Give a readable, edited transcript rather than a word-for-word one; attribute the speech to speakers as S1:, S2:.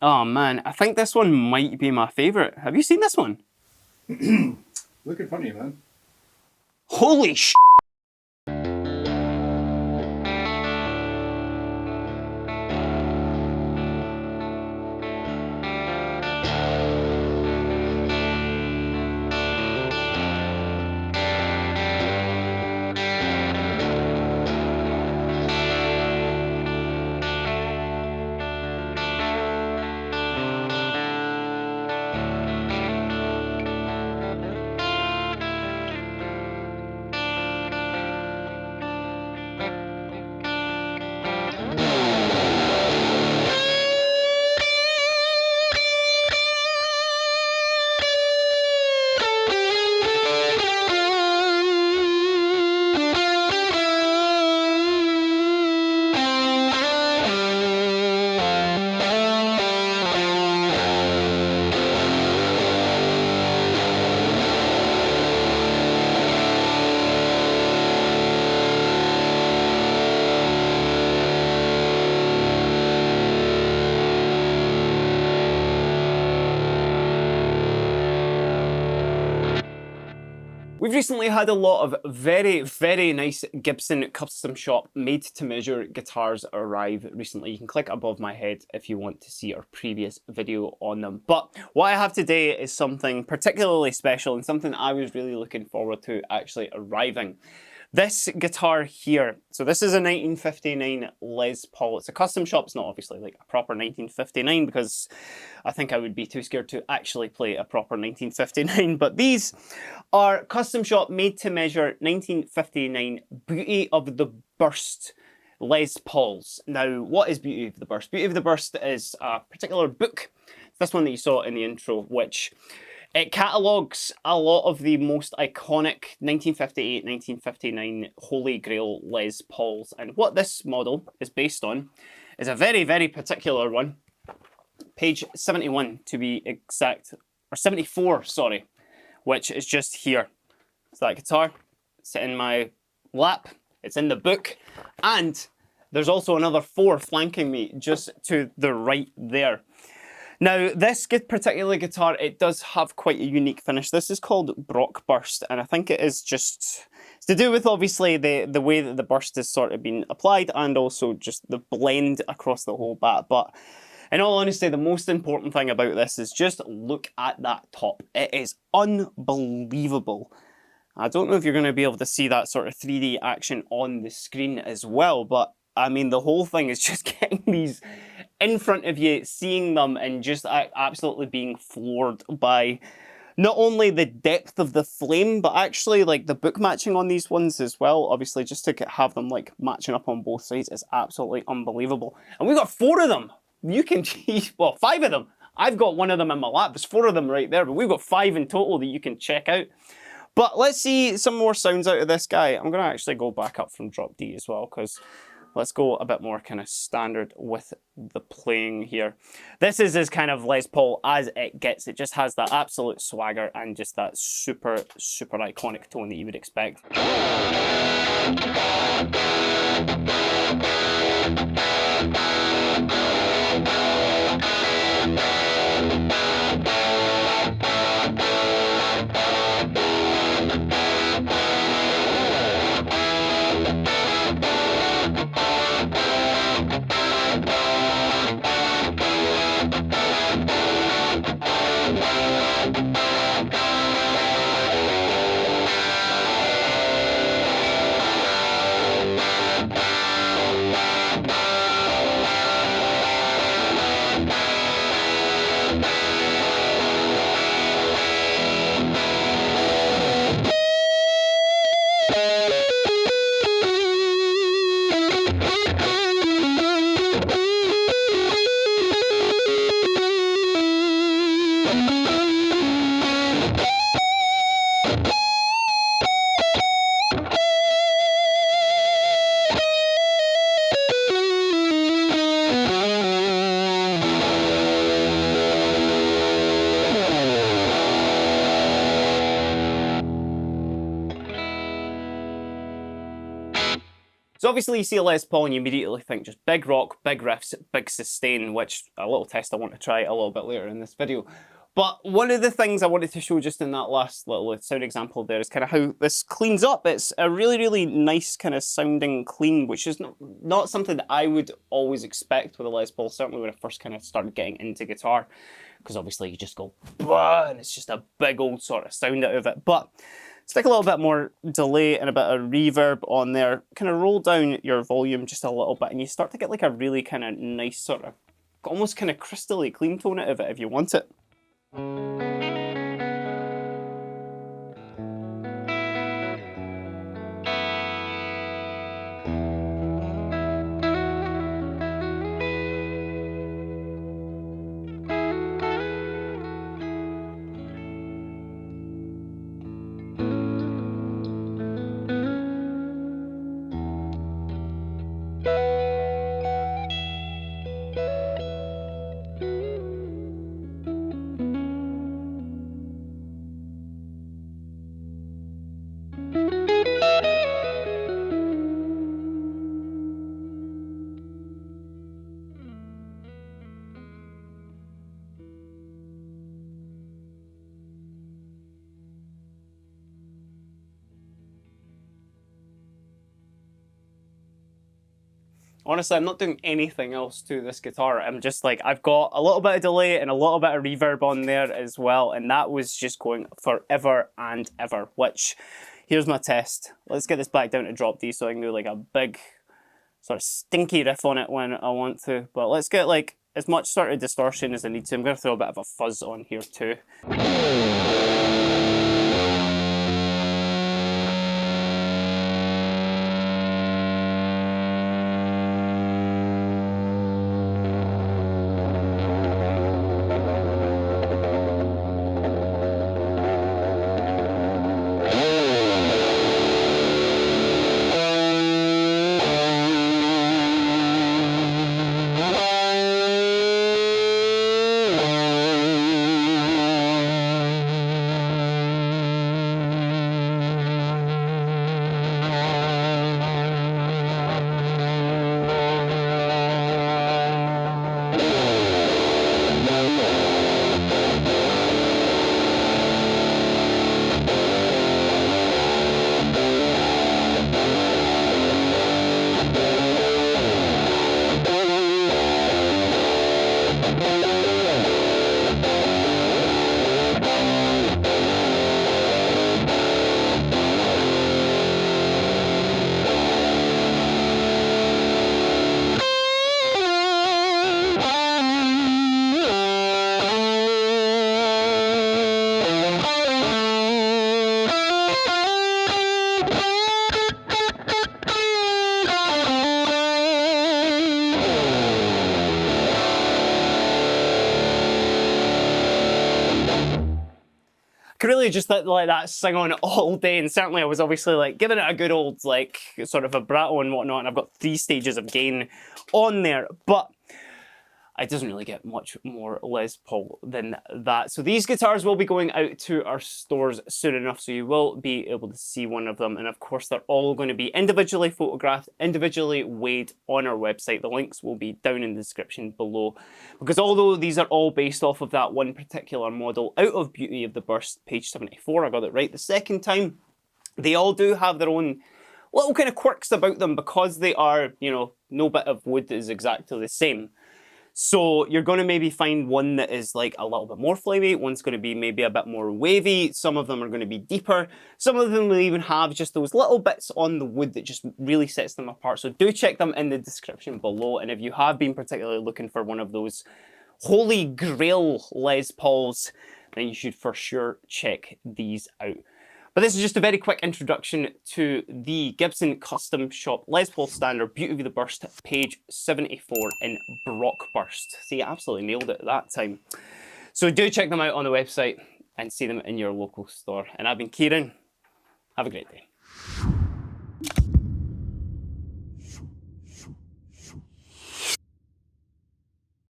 S1: Oh man, I think this one might be my favorite. Have you seen this one?
S2: Looking funny, man.
S1: Holy sh! We've recently had a lot of very, very nice Gibson custom shop made to measure guitars arrive recently. You can click above my head if you want to see our previous video on them. But what I have today is something particularly special and something I was really looking forward to actually arriving. This guitar here, so this is a 1959 Les Paul. It's a custom shop. It's not obviously like a proper 1959 because I think I would be too scared to actually play a proper 1959. But these are custom shop made to measure 1959 Beauty of the Burst Les Pauls. Now, what is Beauty of the Burst? Beauty of the Burst is a particular book. This one that you saw in the intro, which it catalogues a lot of the most iconic 1958, 1959 Holy Grail Les Pauls. And what this model is based on is a very, very particular one. Page 71 to be exact, or 74, sorry, which is just here. It's that guitar, it's in my lap, it's in the book, and there's also another 4 flanking me just to the right there. Now, this particular guitar, it does have quite a unique finish. This is called Brock Burst, and I think it is just it's to do with obviously the way that the burst has sort of been applied and also just the blend across the whole bat. But in all honesty, the most important thing about this is just look at that top. It is unbelievable. I don't know if you're going to be able to see that sort of 3D action on the screen as well, but I mean, the whole thing is just getting these in front of you, seeing them, and just absolutely being floored by not only the depth of the flame, but actually like the book matching on these ones as well. Obviously, just to have them like matching up on both sides is absolutely unbelievable. And we've got 4 of them. You can, well, 5 of them. I've got one of them in my lap. There's 4 of them right there, but we've got 5 in total that you can check out. But let's see some more sounds out of this guy. I'm going to actually go back up from drop D as well, because let's go a bit more kind of standard with the playing here. This is as kind of Les Paul as it gets. It just has that absolute swagger and just that super, super iconic tone that you would expect. So obviously you see a Les Paul and you immediately think just big rock, big riffs, big sustain, which a little test I want to try a little bit later in this video. But one of the things I wanted to show just in that last little sound example there is kind of how this cleans up. It's a really, really nice kind of sounding clean, which is not something that I would always expect with a Les Paul, certainly when I first kind of started getting into guitar, because obviously you just go, bah, and it's just a big old sort of sound out of it. But stick a little bit more delay and a bit of reverb on there, kind of roll down your volume just a little bit, and you start to get like a really kind of nice sort of, almost kind of crystally clean tone out of it if you want it. Honestly, I'm not doing anything else to this guitar. I'm just like, I've got a little bit of delay and a little bit of reverb on there as well, and that was just going forever and ever, which, here's my test. Let's get this back down to drop D so I can do like a big sort of stinky riff on it when I want to. But let's get like as much sort of distortion as I need to. I'm going to throw a bit of a fuzz on here too. Could really just let that sing on all day, and certainly I was obviously like giving it a good old like sort of vibrato and whatnot, and I've got 3 stages of gain on there, but it doesn't really get much more Les Paul than that. So these guitars will be going out to our stores soon enough, so you will be able to see one of them. And of course, they're all going to be individually photographed, individually weighed on our website. The links will be down in the description below. Because although these are all based off of that one particular model out of Beauty of the Burst, page 74, I got it right the second time, they all do have their own little kind of quirks about them because they are, you know, no bit of wood is exactly the same. So you're going to maybe find one that is like a little bit more flamey, one's going to be maybe a bit more wavy, some of them are going to be deeper, some of them will even have just those little bits on the wood that just really sets them apart. So do check them in the description below, and if you have been particularly looking for one of those holy grail Les Pauls, then you should for sure check these out. But this is just a very quick introduction to the Gibson Custom Shop Les Paul Standard Beauty of the Burst, page 74 in Brockburst. See, I absolutely nailed it that time. So do check them out on the website and see them in your local store. And I've been Kieran. Have a great day.